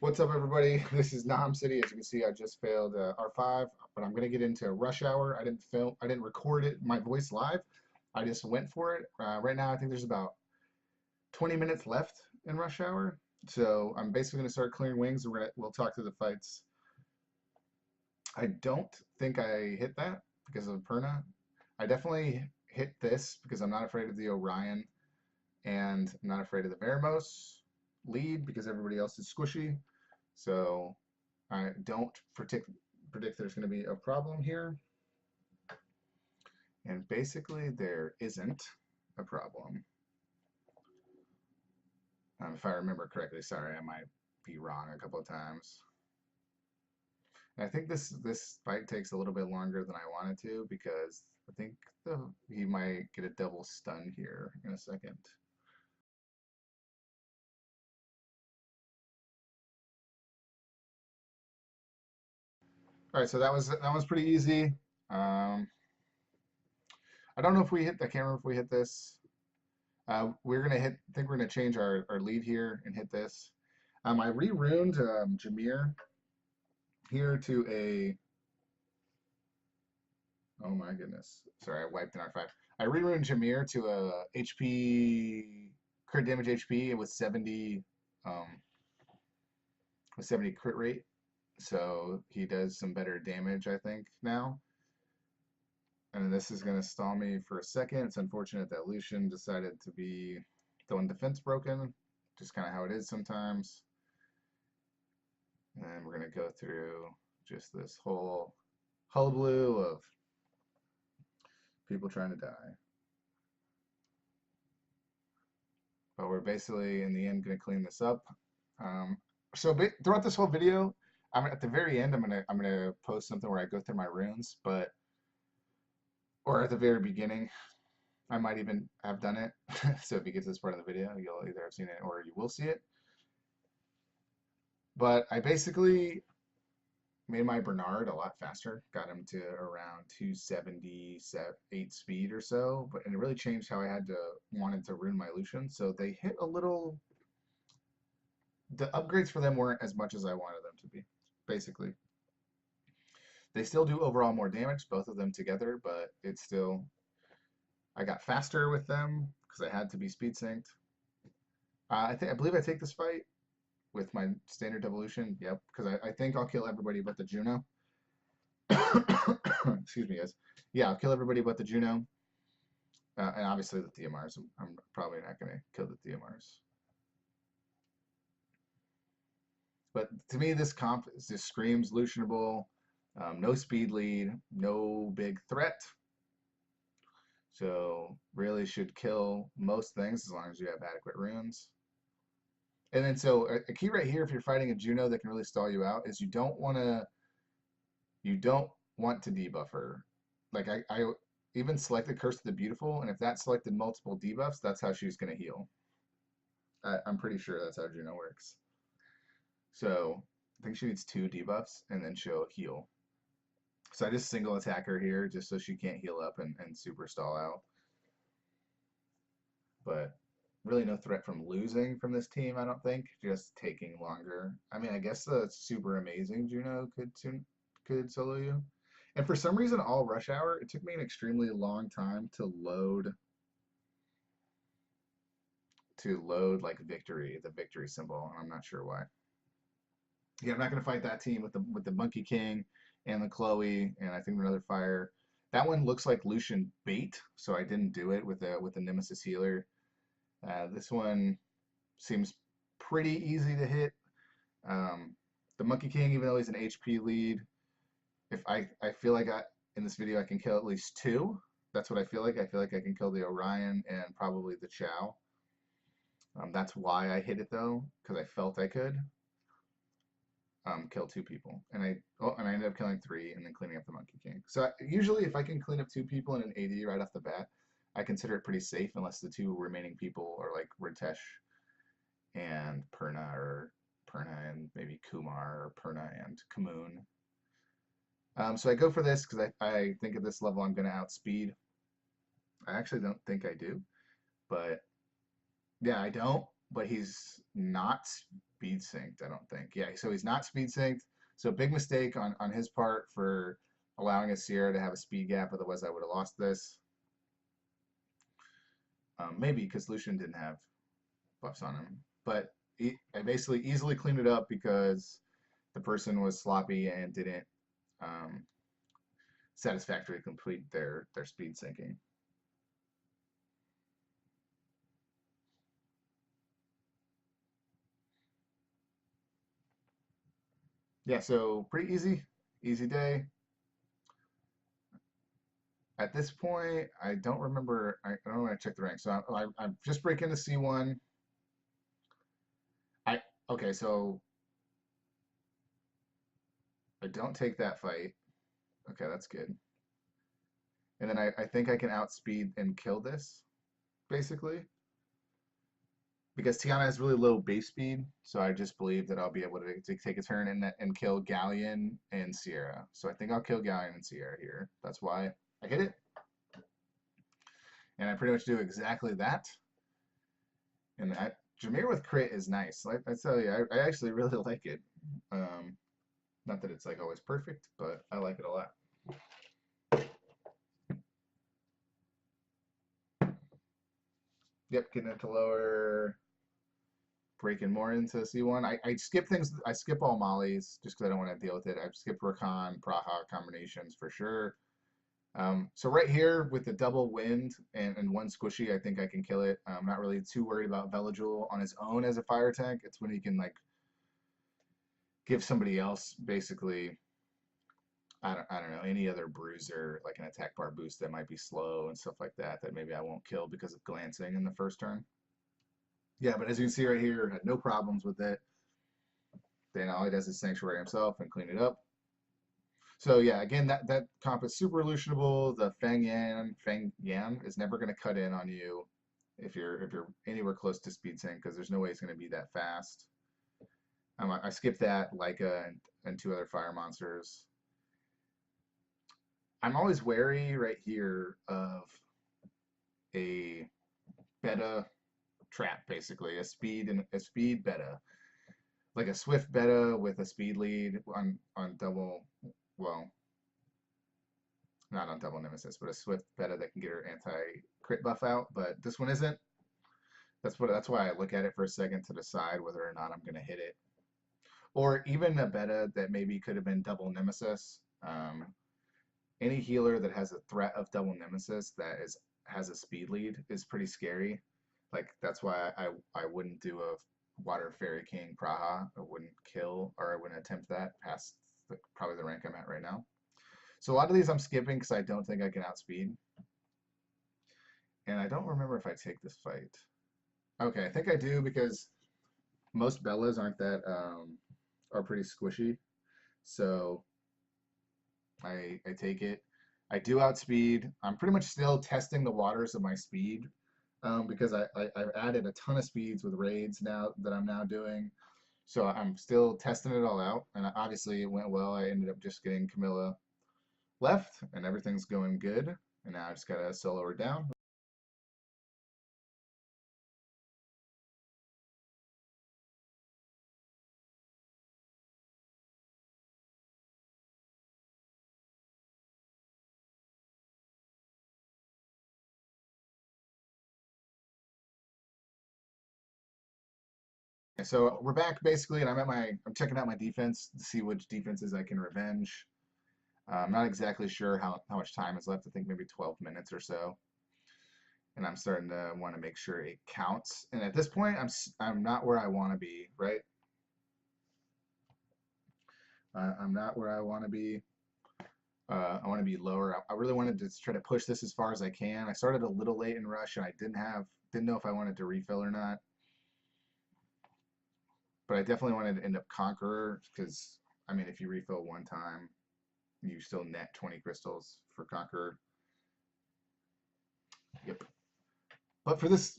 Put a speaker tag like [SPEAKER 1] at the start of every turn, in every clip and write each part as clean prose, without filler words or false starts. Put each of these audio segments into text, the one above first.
[SPEAKER 1] What's up, everybody? This is Nam City. As you can see, I just failed R5, but I'm gonna get into Rush Hour. I didn't record it, my voice live. I just went for it. Right now, I think there's about 20 minutes left in Rush Hour, so I'm basically gonna start clearing wings, and we'll talk through the fights. I don't think I hit that because of Perna. I definitely hit this because I'm not afraid of the Orion, and I'm not afraid of the Veramos lead because everybody else is squishy. So I don't predict there's going to be a problem here. And basically, there isn't a problem. If I remember correctly, sorry, I might be wrong a couple of times. And I think this fight takes a little bit longer than I wanted to because I think he might get a double stun here in a second. All right, so that was pretty easy. Um, I don't know if we hit. I can't remember if we hit this. We're gonna hit. I think we're gonna change our lead here and hit this. I re-ruined Jameer here to a. Oh my goodness! Sorry, I wiped an R5. I re-ruined Jameer to a HP crit damage HP with 70 um, with 70 crit rate. So he does some better damage, I think, now. And this is going to stall me for a second. It's unfortunate that Lushen decided to be the one defense broken, just kind of how it is sometimes. And we're going to go through just this whole hullabaloo of people trying to die. But we're basically, in the end, going to clean this up. So throughout this whole video, at the very end, I'm gonna post something where I go through my runes, or at the very beginning, I might even have done it. So if you get to this part of the video, you'll either have seen it or you will see it. But I basically made my Bernard a lot faster, got him to around 278 speed or so, and it really changed how I wanted to rune my Lushen. So they hit a little. The upgrades for them weren't as much as I wanted them to be, basically. They still do overall more damage, both of them together, but it's still. I got faster with them because I had to be speed synced. I believe I take this fight with my standard devolution. Yep, because I think I'll kill everybody but the Juno. Excuse me, guys. Yeah, I'll kill everybody but the Juno. And obviously the TMRs. I'm probably not going to kill the TMRs. But to me, this comp just screams Lushenable. No speed lead, no big threat. So really should kill most things as long as you have adequate runes. And then so a key right here, if you're fighting a Juno that can really stall you out, is you don't want to debuff her. Like I even selected Curse of the Beautiful, and if that selected multiple debuffs, that's how she's going to heal. I'm pretty sure that's how Juno works. So I think she needs 2 debuffs, and then she'll heal. So I just single attack her here just so she can't heal up and super stall out. But really no threat from losing from this team, I don't think. Just taking longer. I mean, I guess the super amazing Juno could solo you. And for some reason, all Rush Hour, it took me an extremely long time to load like victory, the victory symbol, and I'm not sure why. Yeah, I'm not gonna fight that team with the Monkey King and the Chloe, and I think another fire. That one looks like Lushen bait, so I didn't do it with the Nemesis healer. This one seems pretty easy to hit. The Monkey King, even though he's an HP lead, if I feel like in this video I can kill at least 2. That's what I feel like. I feel like I can kill the Orion and probably the Chow. That's why I hit it though, because I felt I could kill 2 people, and I ended up killing 3 and then cleaning up the Monkey King. So usually, if I can clean up 2 people in an AD right off the bat, I consider it pretty safe unless the 2 remaining people are like Ritesh and Perna, or Perna and maybe Kumar, or Perna and Kamoon. So I go for this because I think at this level I'm going to outspeed. I actually don't think I do, but yeah, I don't. But he's not speed synced, I don't think. Yeah, so he's not speed synced. So big mistake on his part for allowing a Sierra to have a speed gap. Otherwise, I would have lost this. Maybe because Lushen didn't have buffs on him. But I basically easily cleaned it up because the person was sloppy and didn't satisfactorily complete their speed syncing. Yeah, so pretty easy day. At this point, I don't remember. I don't want to check the rank. So I'm just breaking the C1. Okay, so I don't take that fight. Okay, that's good. And then I think I can outspeed and kill this, basically. Because Tiana has really low base speed, so I just believe that I'll be able to take a turn and kill Galleon and Sierra. So I think I'll kill Galleon and Sierra here. That's why I hit it. And I pretty much do exactly that. And Jameer with crit is nice. Like I tell you, I actually really like it. Not that it's like always perfect, but I like it a lot. Yep, getting it to lower, breaking more into C1. I skip things. I skip all mollies just because I don't want to deal with it. I've skipped Rakan, Praha combinations for sure. So right here with the double wind and one squishy, I think I can kill it. I'm not really too worried about Veligil on his own as a fire tank. It's when he can like give somebody else basically, I don't know, any other bruiser like an attack bar boost that might be slow and stuff like that maybe I won't kill because of glancing in the first turn. Yeah, but as you can see right here, had no problems with it. Then all he does is sanctuary himself and clean it up. So yeah, again, that comp is super elutionable. The Feng Yan is never going to cut in on you if you're anywhere close to speed sync because there's no way it's going to be that fast. I skipped that Leica and two other fire monsters. I'm always wary right here of a beta trap, basically a speed beta, like a swift beta with a speed lead on double. Well, not on double nemesis, but a swift beta that can get her anti-crit buff out. But this one isn't. That's why I look at it for a second to decide whether or not I'm going to hit it. Or even a beta that maybe could have been double nemesis. Any healer that has a threat of double nemesis that has a speed lead is pretty scary. Like that's why I wouldn't do a Water Fairy King Praha. I wouldn't kill or I wouldn't attempt that past probably the rank I'm at right now. So a lot of these I'm skipping because I don't think I can outspeed. And I don't remember if I take this fight. Okay, I think I do because most Bellas aren't that are pretty squishy. So I take it. I do outspeed. I'm pretty much still testing the waters of my speed because I've added a ton of speeds with raids now that I'm now doing. So I'm still testing it all out. And obviously it went well. I ended up just getting Camilla left and everything's going good. And now I just got to solo her down. So we're back basically, and I'm checking out my defense to see which defenses I can revenge. I'm not exactly sure how much time is left. I think maybe 12 minutes or so. And I'm starting to want to make sure it counts. And at this point, I'm not where I want to be, right? I'm not where I want to be. I want to be lower. I really wanted to try to push this as far as I can. I started a little late in rush, and I didn't know if I wanted to refill or not. But I definitely wanted to end up Conqueror because I mean, if you refill one time, you still net 20 crystals for Conqueror. Yep. But for this,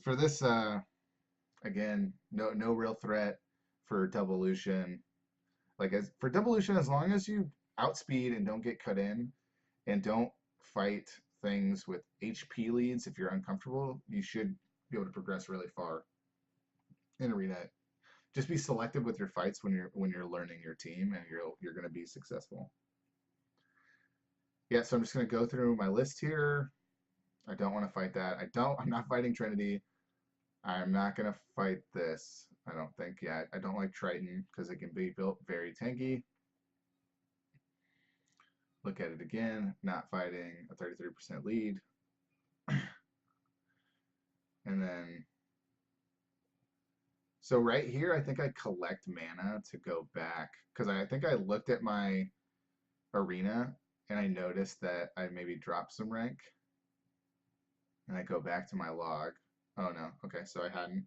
[SPEAKER 1] again, no real threat for Devolution. Like for Devolution, as long as you outspeed and don't get cut in, and don't fight things with HP leads if you're uncomfortable, you should be able to progress really far in Arena just be selective with your fights when you're learning your team, and you're going to be successful. Yeah, so I'm just going to go through my list here. I don't want to fight that. I'm not fighting Trinity. I'm not going to fight this. I don't think. Yeah, I don't like Triton because it can be built very tanky. Look at it again. Not fighting a 33% lead. And then, so right here, I think I collect mana to go back because I think I looked at my arena and I noticed that I maybe dropped some rank. And I go back to my log. Oh no, okay, so I hadn't.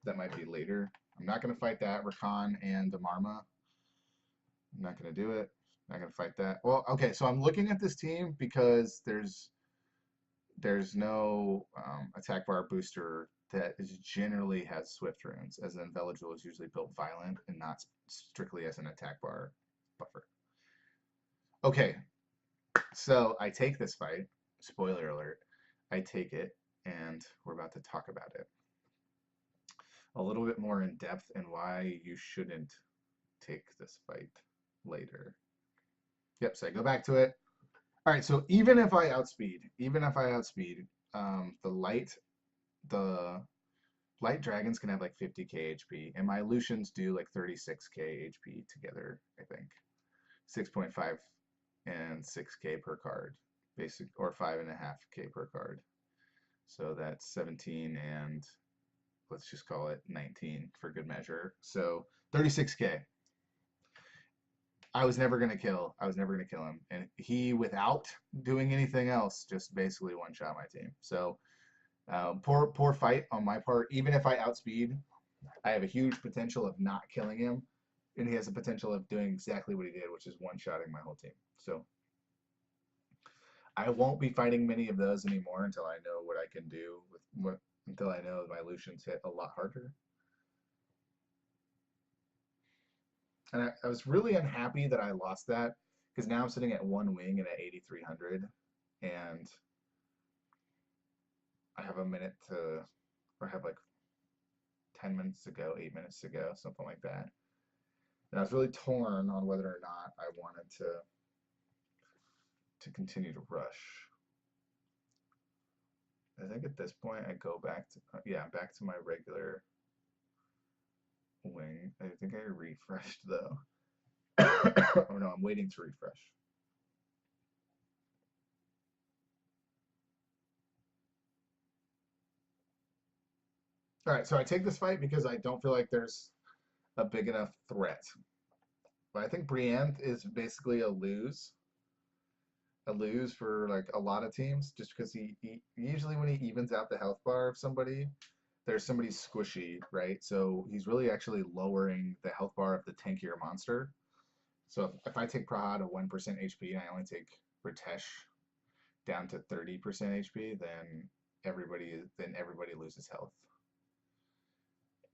[SPEAKER 1] That might be later. I'm not going to fight that. Rakan and Damarma. I'm not going to do it. Not going to fight that. Well, okay, so I'm looking at this team because there's no attack bar booster that generally has Swift runes, as in Veligil is usually built violent and not strictly as an attack bar buffer. Okay, so I take this fight. Spoiler alert. I take it, and we're about to talk about it a little bit more in depth and why you shouldn't take this fight later. Yep, so I go back to it. All right, so even if I outspeed, the light dragons can have like 50k HP, and my Lushens do like 36k HP together, I think. 6.5 and 6k per card, basic, or 5.5k per card. So that's 17 and let's just call it 19 for good measure. So 36k. I was never gonna kill him, and he, without doing anything else, just basically one-shot my team. So poor fight on my part. Even if I outspeed, I have a huge potential of not killing him, and he has a potential of doing exactly what he did, which is one-shotting my whole team. So I won't be fighting many of those anymore until I know what I can do until I know my Lucians hit a lot harder. And I was really unhappy that I lost that because now I'm sitting at one wing and at 8,300, and I have a minute to, or I have like 10 minutes to go, 8 minutes to go, something like that. And I was really torn on whether or not I wanted to continue to rush. I think at this point I go back to, back to my regular wing. I think I refreshed though. Oh no, I'm waiting to refresh. All right, so I take this fight because I don't feel like there's a big enough threat. But I think Brienne is basically a lose for like a lot of teams, just because he usually, when he evens out the health bar of somebody, there's somebody squishy, right? So he's really actually lowering the health bar of the tankier monster. So if I take Prahad at 1% HP and I only take Ritesh down to 30% HP, then everybody loses health.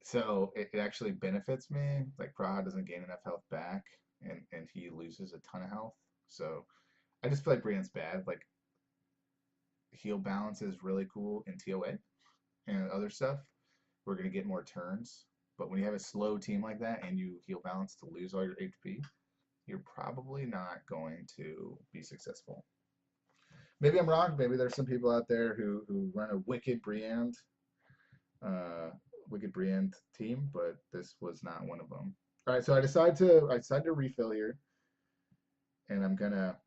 [SPEAKER 1] So it actually benefits me. Like Prahad doesn't gain enough health back, and he loses a ton of health. So I just feel like Brienne's bad. Like heal balance is really cool in TOA and other stuff. We're gonna get more turns. But when you have a slow team like that and you heal balance to lose all your HP, you're probably not going to be successful. Maybe I'm wrong. Maybe there's some people out there who run a wicked Brienne team, but this was not one of them. All right, so I decide to refill here, and I'm gonna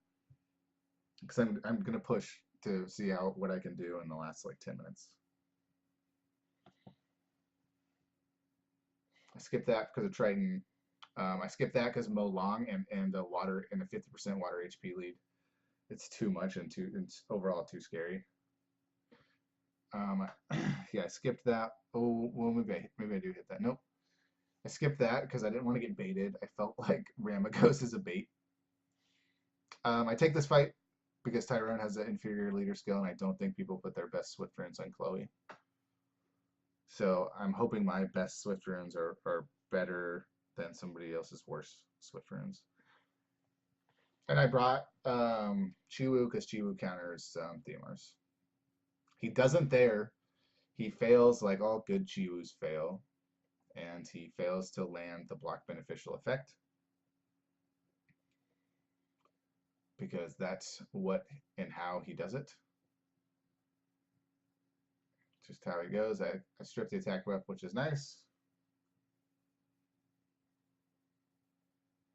[SPEAKER 1] push to see what I can do in the last like 10 minutes. I skipped that because of Triton. I skipped that because of Mo Long and the water and the 50% water HP lead. It's too much and it's overall too scary. Yeah, I skipped that. Oh, well, maybe I do hit that. Nope. I skipped that because I didn't want to get baited. I felt like Ramagos is a bait. I take this fight because Tyrone has an inferior leader skill, and I don't think people put their best Swift runes on Chloe. So I'm hoping my best Swift runes are better than somebody else's worst Swift runes. And I brought Chiwu because Chiwu counters Theomars. He doesn't there. He fails like all good Chiwus fail. and he fails to land the block beneficial effect because that's what and how he does it. Just how he goes. I strip the attack up, which is nice.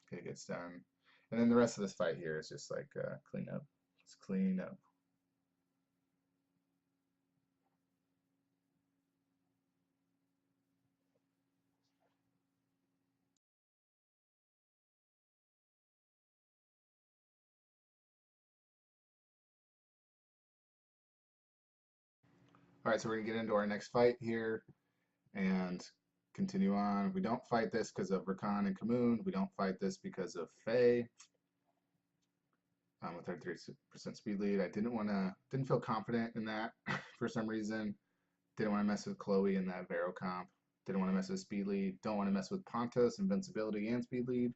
[SPEAKER 1] Okay, it gets done. And then the rest of this fight here is just like clean up. Let's clean up. All right, so we're gonna get into our next fight here and continue on. We don't fight this because of Rakan and Kamoon. We don't fight this because of Faye. With 33% speed lead, I didn't feel confident in that for some reason. Didn't want to mess with Chloe in that Vero comp. Didn't want to mess with speed lead. Don't want to mess with Pontos, invincibility, and speed lead.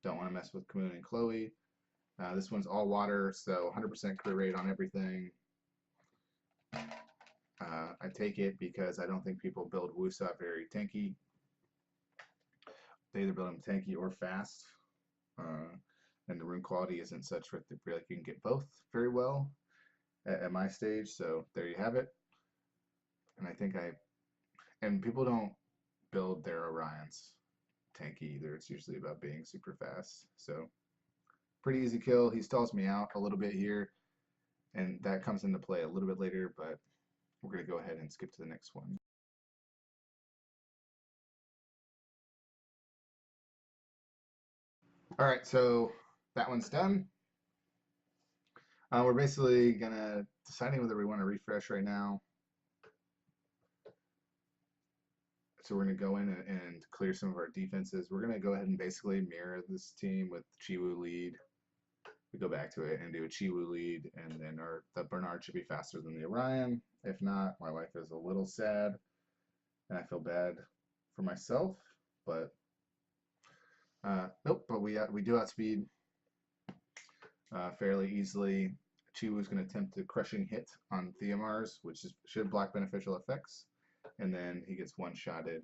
[SPEAKER 1] Don't want to mess with Kamoon and Chloe. This one's all water, so 100% clear rate on everything. I take it because I don't think people build Wusa very tanky. They either build them tanky or fast. And the rune quality isn't such that you can get both very well at my stage. So there you have it. And I think and people don't build their Orions tanky either. It's usually about being super fast. So pretty easy kill. He stalls me out a little bit here, and that comes into play a little bit later, but we're going to go ahead and skip to the next one. All right, so that one's done. We're basically gonna deciding whether we want to refresh right now. So we're gonna go in and clear some of our defenses. We're gonna go ahead and basically mirror this team with Chiwu lead. We go back to it and do a Chiwu lead, and then the Bernard should be faster than the Orion. If not, my wife is a little sad, and I feel bad for myself. But nope. But we do outspeed fairly easily. Chiwu is going to attempt a crushing hit on Theomar's, which should block beneficial effects, and then he gets one-shotted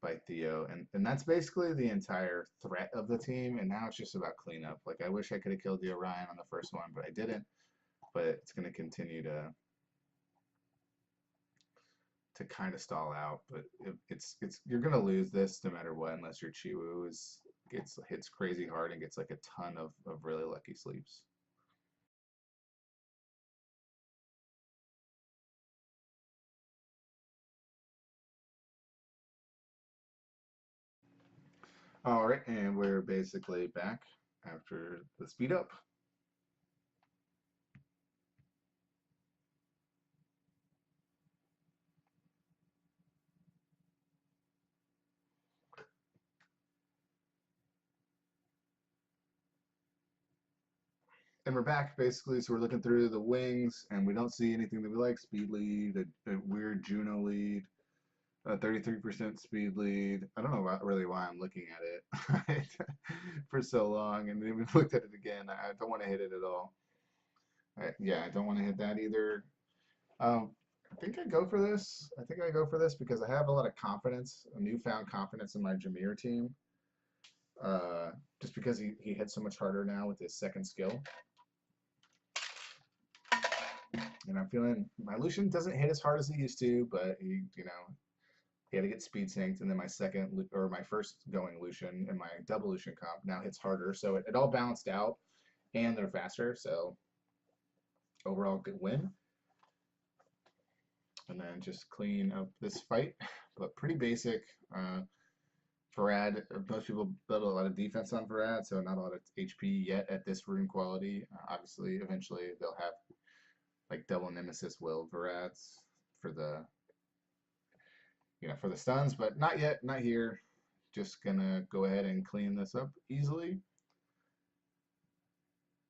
[SPEAKER 1] by Theo, and that's basically the entire threat of the team. And now it's just about cleanup. Like, I wish I could have killed the Orion on the first one, but I didn't. But it's going to continue to kind of stall out. But you're going to lose this no matter what, unless your Chiwu hits crazy hard and gets like a ton of really lucky sleeps. All right, and we're basically back after the speed up. And we're back basically, so we're looking through the wings, and we don't see anything that we like. Speed lead, a weird Juno lead, 33% speed lead. I don't know really why I'm looking at it for so long, and then we looked at it again. I don't want to hit it at all. Yeah, I don't want to hit that either. I think I go for this. I think I go for this because I have a lot of confidence, a newfound confidence in my Jameer team. Just because he hits so much harder now with his second skill. And I'm feeling my Lushen doesn't hit as hard as he used to, but he had to get speed synced, and then my first going Lushen and my double Lushen comp now hits harder, so it all balanced out, and they're faster, so overall good win. And then just clean up this fight, but pretty basic. Farad, most people build a lot of defense on Farad, so not a lot of HP yet at this rune quality. Obviously, eventually they'll have like double Nemesis will Varads for the for the stuns, but not yet, not here. Just gonna go ahead and clean this up easily.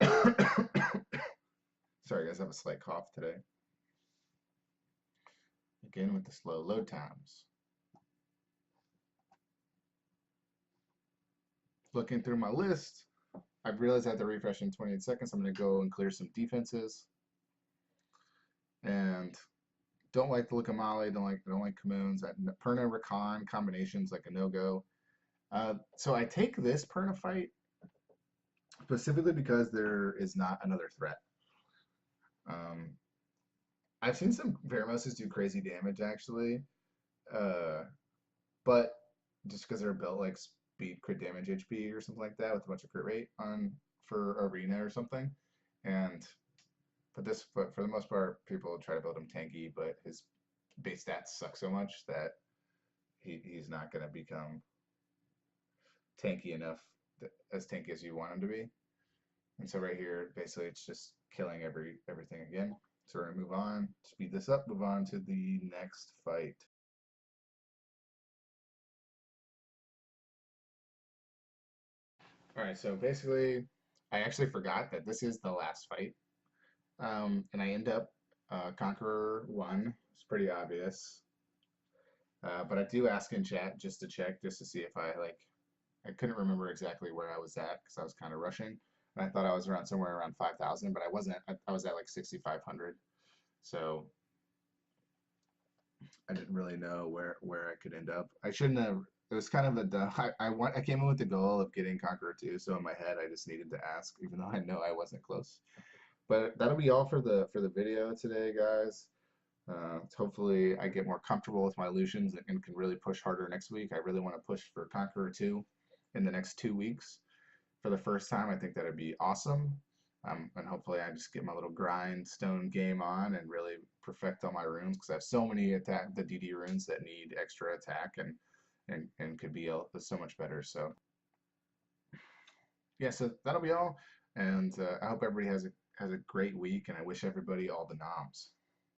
[SPEAKER 1] Sorry guys, I have a slight cough today. Again with the slow load times. Looking through my list, I've realized I have to refresh in 28 seconds. I'm gonna go and clear some defenses. And Don't like the look of Molly. Don't like Camoons. That Perna Rakan combination's like a no-go. So I take this Perna fight specifically because there is not another threat. Um, I've seen some Veramoses do crazy damage actually, uh, but just because they're built like speed crit damage HP or something like that with a bunch of crit rate on for arena or something, and but for the most part, people try to build him tanky, but his base stats suck so much that he's not going to become tanky enough, as tanky as you want him to be. And so right here, basically, it's just killing everything again. So we're gonna move on, speed this up, move on to the next fight. All right, so basically, I actually forgot that this is the last fight, and I end up Conqueror 1. It's pretty obvious, but I do ask in chat just to check, just to see if I couldn't remember exactly where I was at because I was kind of rushing. And I thought I was around somewhere around 5,000, but I wasn't. I was at like 6,500. So I didn't really know where I could end up. I shouldn't have. It was kind of I came in with the goal of getting Conqueror 2, so in my head I just needed to ask, even though I know I wasn't close. But that'll be all for the video today, guys. Hopefully I get more comfortable with my Lushens and can really push harder next week. I really want to push for Conqueror 2 in the next 2 weeks for the first time. I think that'd be awesome. And hopefully I just get my little grindstone game on and really perfect all my runes because I have so many the DD runes that need extra attack and could be so much better. So yeah, so that'll be all. And I hope everybody has a great week, and I wish everybody all the noms.